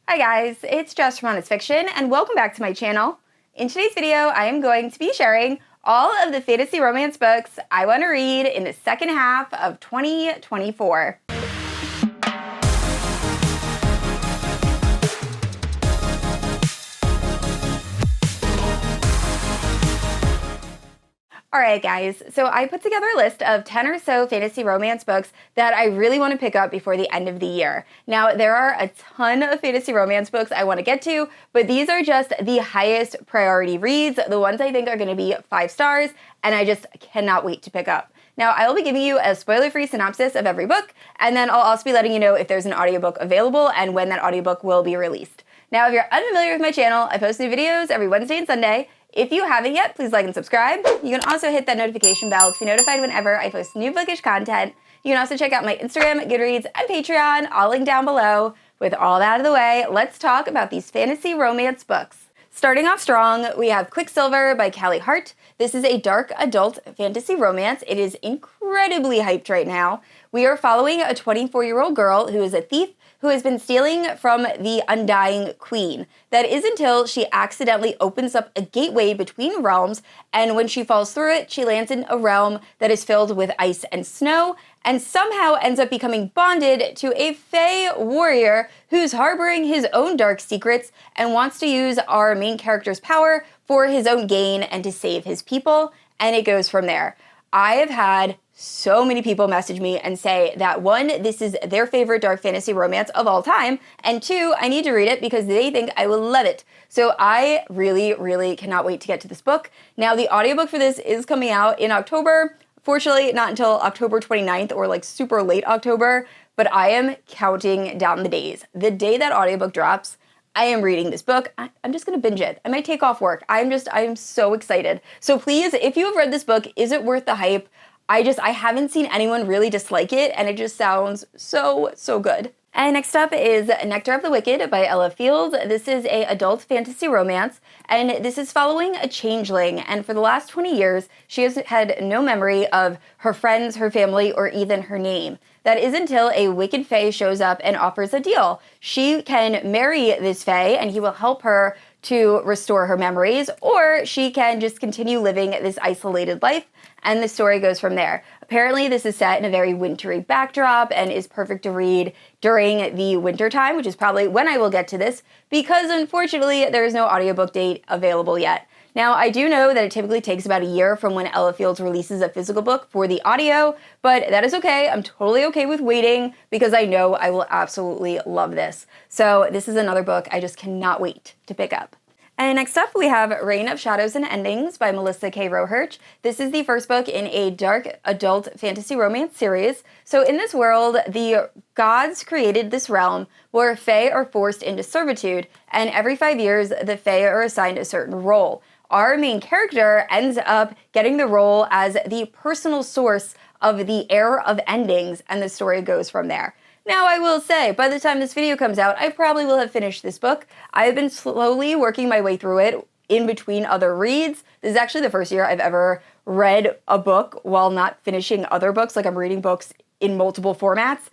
Hi guys, it's Jess from Honest Fiction, and welcome back to my channel. In today's video, I am going to be sharing all of the fantasy romance books I want to read in the second half of 2024. Alright guys, so I put together a list of 10 or so fantasy romance books that I really want to pick up before the end of the year. Now, there are a ton of fantasy romance books I want to get to, but these are just the highest priority reads, the ones I think are going to be 5 stars, and I just cannot wait to pick up. Now, I will be giving you a spoiler-free synopsis of every book, and then I'll also be letting you know if there's an audiobook available and when that audiobook will be released. Now, if you're unfamiliar with my channel, I post new videos every Wednesday and Sunday. If you haven't yet, please like and subscribe. You can also hit that notification bell to be notified whenever I post new bookish content. You can also check out my Instagram, Goodreads, and Patreon, all linked down below. With all that out of the way, let's talk about these fantasy romance books. Starting off strong, we have Quicksilver by Callie Hart. This is a dark adult fantasy romance. It is incredibly hyped right now. We are following a 24-year-old girl who is a thief who has been stealing from the undying queen. That is until she accidentally opens up a gateway between realms, and when she falls through it, she lands in a realm that is filled with ice and snow, and somehow ends up becoming bonded to a fae warrior who's harboring his own dark secrets and wants to use our main character's power for his own gain and to save his people, and it goes from there. I have had so many people message me and say that 1, this is their favorite dark fantasy romance of all time, and 2, I need to read it because they think I will love it. So I really cannot wait to get to this book. Now, the audiobook for this is coming out in October. Fortunately, not until October 29th or like super late October, but I am counting down the days. The day that audiobook drops, I am reading this book. I'm just gonna binge it. I might take off work. I am so excited. So please, if you have read this book, is it worth the hype? I haven't seen anyone really dislike it, and it just sounds so good. And next up is Nectar of the Wicked by Ella Fields. This is a adult fantasy romance, and this is following a changeling, and for the last 20 years, she has had no memory of her friends, her family, or even her name. That is until a wicked fae shows up and offers a deal. She can marry this fae, and he will help her to restore her memories, or she can just continue living this isolated life, and the story goes from there. Apparently, this is set in a very wintry backdrop and is perfect to read during the winter time, which is probably when I will get to this, because unfortunately, there is no audiobook date available yet. Now, I do know that it typically takes about a year from when Ella Fields releases a physical book for the audio, but that is okay. I'm totally okay with waiting because I know I will absolutely love this. So this is another book I just cannot wait to pick up. And next up, we have Reign of Shadows and Endings by Melissa K. Roehrich. This is the first book in a dark adult fantasy romance series. So in this world, the gods created this realm where fae are forced into servitude, and every 5 years, the fae are assigned a certain role. Our main character ends up getting the role as the personal source of the heir of endings, and the story goes from there. Now, I will say, by the time this video comes out, I probably will have finished this book. I have been slowly working my way through it in between other reads. This is actually the first year I've ever read a book while not finishing other books, like I'm reading books in multiple formats.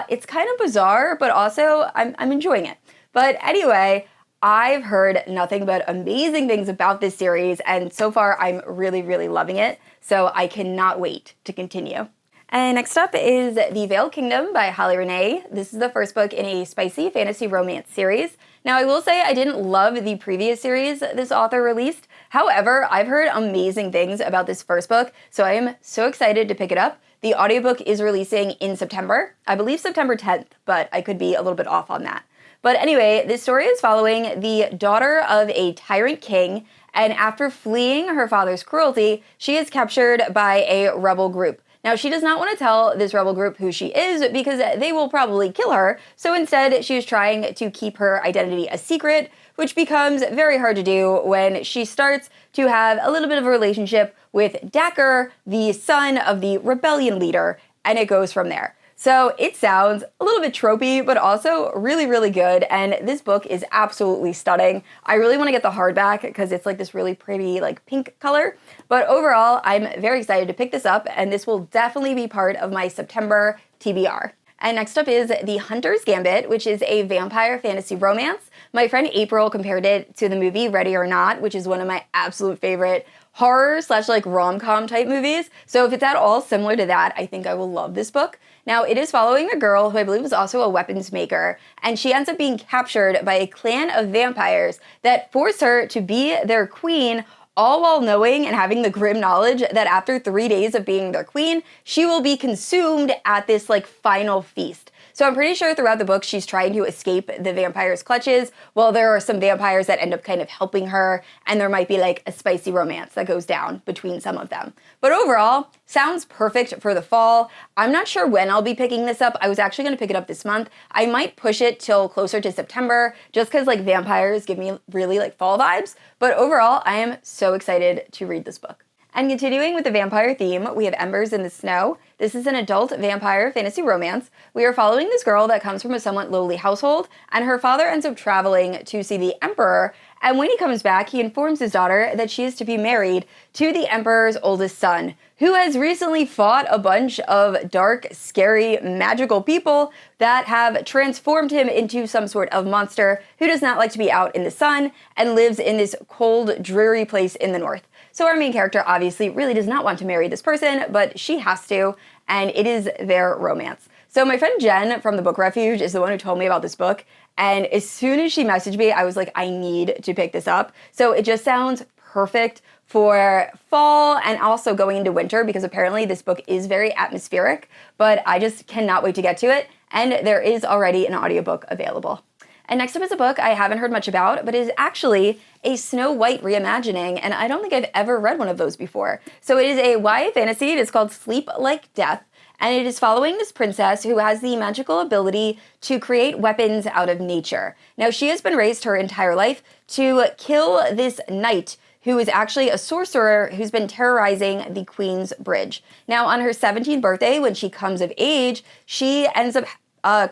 It's kind of bizarre, but also I'm enjoying it. But anyway, I've heard nothing but amazing things about this series, and so far I'm really loving it, so I cannot wait to continue. And next up is The Veiled Kingdom by Renee. This is the first book in a spicy fantasy romance series. Now, I will say I didn't love the previous series this author released. However, I've heard amazing things about this first book, so I am so excited to pick it up. The audiobook is releasing in September. I believe September 10th, but I could be a little bit off on that. But anyway, this story is following the daughter of a tyrant king, and after fleeing her father's cruelty, she is captured by a rebel group. Now, she does not want to tell this rebel group who she is because they will probably kill her, so instead she is trying to keep her identity a secret, which becomes very hard to do when she starts to have a little bit of a relationship with Dacker, the son of the rebellion leader, and it goes from there. So it sounds a little bit tropey, but also really good, and this book is absolutely stunning. I really want to get the hardback because it's like this really pretty like pink color, but overall, I'm very excited to pick this up, and this will definitely be part of my September TBR. And next up is The Hunter's Gambit, which is a vampire fantasy romance. My friend April compared it to the movie Ready or Not, which is one of my absolute favorite horror / like rom-com type movies. So if it's at all similar to that, I think I will love this book. Now, it is following a girl who I believe is also a weapons maker, and she ends up being captured by a clan of vampires that force her to be their queen, all while knowing and having the grim knowledge that after 3 days of being their queen, she will be consumed at this like final feast. So I'm pretty sure throughout the book she's trying to escape the vampire's clutches. Well, there are some vampires that end up kind of helping her, and there might be like a spicy romance that goes down between some of them. But overall, sounds perfect for the fall. I'm not sure when I'll be picking this up. I was actually going to pick it up this month. I might push it till closer to September just because like vampires give me really like fall vibes. But overall, I am so excited to read this book. And continuing with the vampire theme, we have Embers in the Snow. This is an adult vampire fantasy romance. We are following this girl that comes from a somewhat lowly household, and her father ends up traveling to see the emperor, and when he comes back, he informs his daughter that she is to be married to the emperor's oldest son, who has recently fought a bunch of dark, scary, magical people that have transformed him into some sort of monster who does not like to be out in the sun and lives in this cold, dreary place in the north. So our main character obviously really does not want to marry this person, but she has to, and it is their romance. So my friend Jen from the Book Refuge is the one who told me about this book, and as soon as she messaged me, I was like, I need to pick this up. So it just sounds perfect for fall and also going into winter, because apparently this book is very atmospheric, but I just cannot wait to get to it, and there is already an audiobook available. And next up is a book I haven't heard much about, but is actually a Snow White reimagining, and I don't think I've ever read one of those before. So it is a YA fantasy. It is called Sleep Like Death, and it is following this princess who has the magical ability to create weapons out of nature. Now, she has been raised her entire life to kill this knight who is actually a sorcerer who's been terrorizing the Queen's Bridge. Now, on her 17th birthday, when she comes of age, she ends up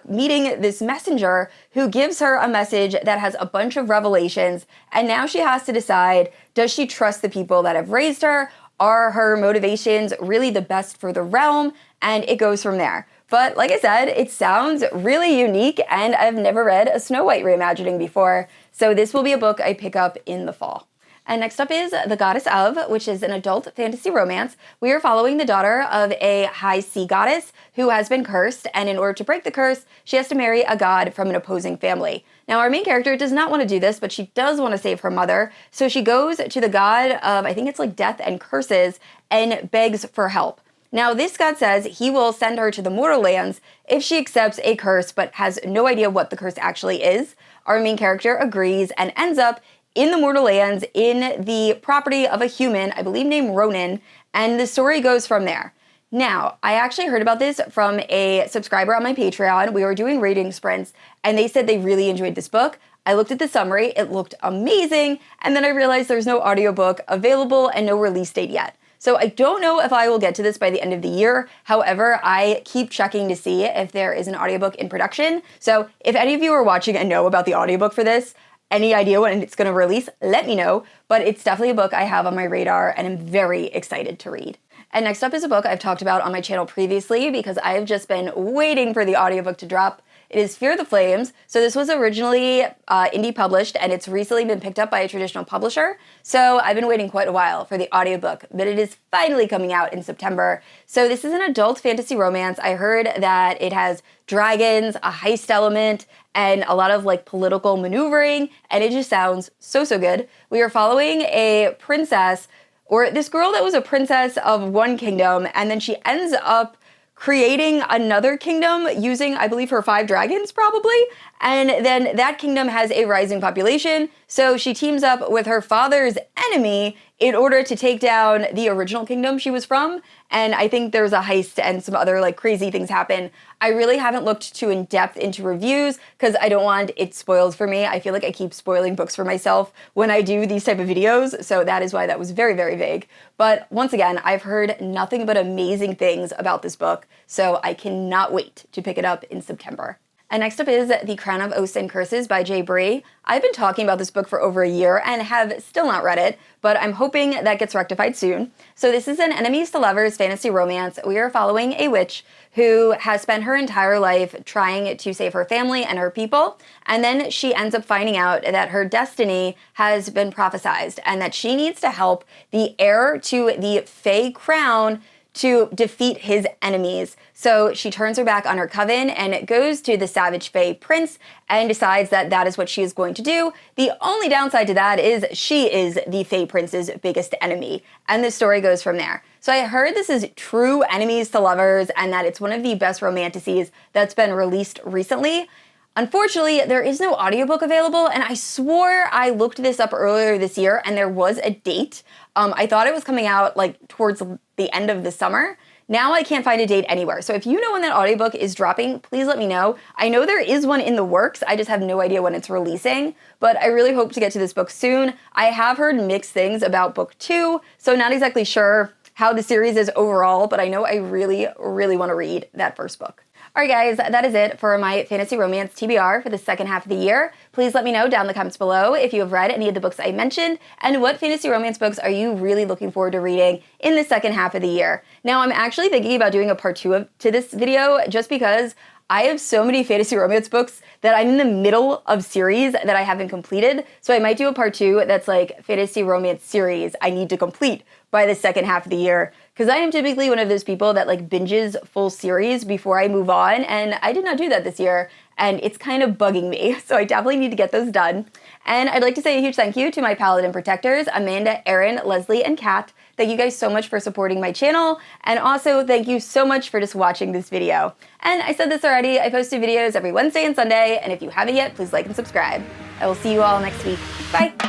meeting this messenger who gives her a message that has a bunch of revelations, and now she has to decide, does she trust the people that have raised her? Are her motivations really the best for the realm? And it goes from there. But like I said, it sounds really unique, and I've never read a Snow White reimagining before, so this will be a book I pick up in the fall. And next up is The Goddess of, which is an adult fantasy romance. We are following the daughter of a high sea goddess who has been cursed, and in order to break the curse, she has to marry a god from an opposing family. Now, our main character does not want to do this, but she does want to save her mother, so she goes to the god of, I think it's like death and curses, and begs for help. Now, this god says he will send her to the mortal lands if she accepts a curse, but has no idea what the curse actually is. Our main character agrees and ends up in the mortal lands, in the property of a human, I believe named Ronan, and the story goes from there. Now, I actually heard about this from a subscriber on my Patreon. We were doing reading sprints, and they said they really enjoyed this book. I looked at the summary, it looked amazing, and then I realized there's no audiobook available and no release date yet. So I don't know if I will get to this by the end of the year. However, I keep checking to see if there is an audiobook in production. So if any of you are watching and know about the audiobook for this, any idea when it's going to release, let me know. But it's definitely a book I have on my radar and I'm very excited to read. And next up is a book I've talked about on my channel previously because I've just been waiting for the audiobook to drop. It is Fear the Flames. So this was originally indie published and it's recently been picked up by a traditional publisher. So I've been waiting quite a while for the audiobook, but it is finally coming out in September. So this is an adult fantasy romance. I heard that it has dragons, a heist element, and a lot of like political maneuvering, and it just sounds so good. We are following a princess, or this girl that was a princess of one kingdom, and then she ends up creating another kingdom using, I believe, her 5 dragons probably, and then that kingdom has a rising population, so she teams up with her father's enemy in order to take down the original kingdom she was from, and I think there's a heist and some other like crazy things happen. I really haven't looked too in depth into reviews because I don't want it spoiled for me. I feel like I keep spoiling books for myself when I do these type of videos, so that is why that was very, very vague. But once again, I've heard nothing but amazing things about this book, so I cannot wait to pick it up in September. And next up is The Crown of Oaths and Curses by Bree. I've been talking about this book for over a year and have still not read it, but I'm hoping that gets rectified soon. So this is an enemies to lovers fantasy romance. We are following a witch who has spent her entire life trying to save her family and her people, and then she ends up finding out that her destiny has been prophesized and that she needs to help the heir to the Fae crown to defeat his enemies. So she turns her back on her coven and goes to the Savage Fae Prince and decides that that is what she is going to do. The only downside to that is she is the Fae Prince's biggest enemy, and the story goes from there. So I heard this is true enemies to lovers and that it's one of the best romanticities that's been released recently. Unfortunately, there is no audiobook available, and I swore I looked this up earlier this year and there was a date. I thought it was coming out like towards the end of the summer. Now I can't find a date anywhere. So if you know when that audiobook is dropping, please let me know. I know there is one in the works. I just have no idea when it's releasing, but I really hope to get to this book soon. I have heard mixed things about book 2, so not exactly sure how the series is overall, but I know I really, really want to read that first book. All right, guys, that is it for my fantasy romance TBR for the second half of the year. Please let me know down in the comments below if you have read any of the books I mentioned and what fantasy romance books are you really looking forward to reading in the second half of the year. Now, I'm actually thinking about doing a part 2 to this video just because I have so many fantasy romance books that I'm in the middle of series that I haven't completed. So I might do a part 2 that's like fantasy romance series I need to complete by the second half of the year. Because I am typically one of those people that like binges full series before I move on. And I did not do that this year. And it's kind of bugging me. So I definitely need to get those done. And I'd like to say a huge thank you to my Paladin protectors, Amanda, Erin, Leslie, and Kat. Thank you guys so much for supporting my channel. And also thank you so much for just watching this video. And I said this already, I post videos every Wednesday and Sunday. And if you haven't yet, please like and subscribe. I will see you all next week. Bye.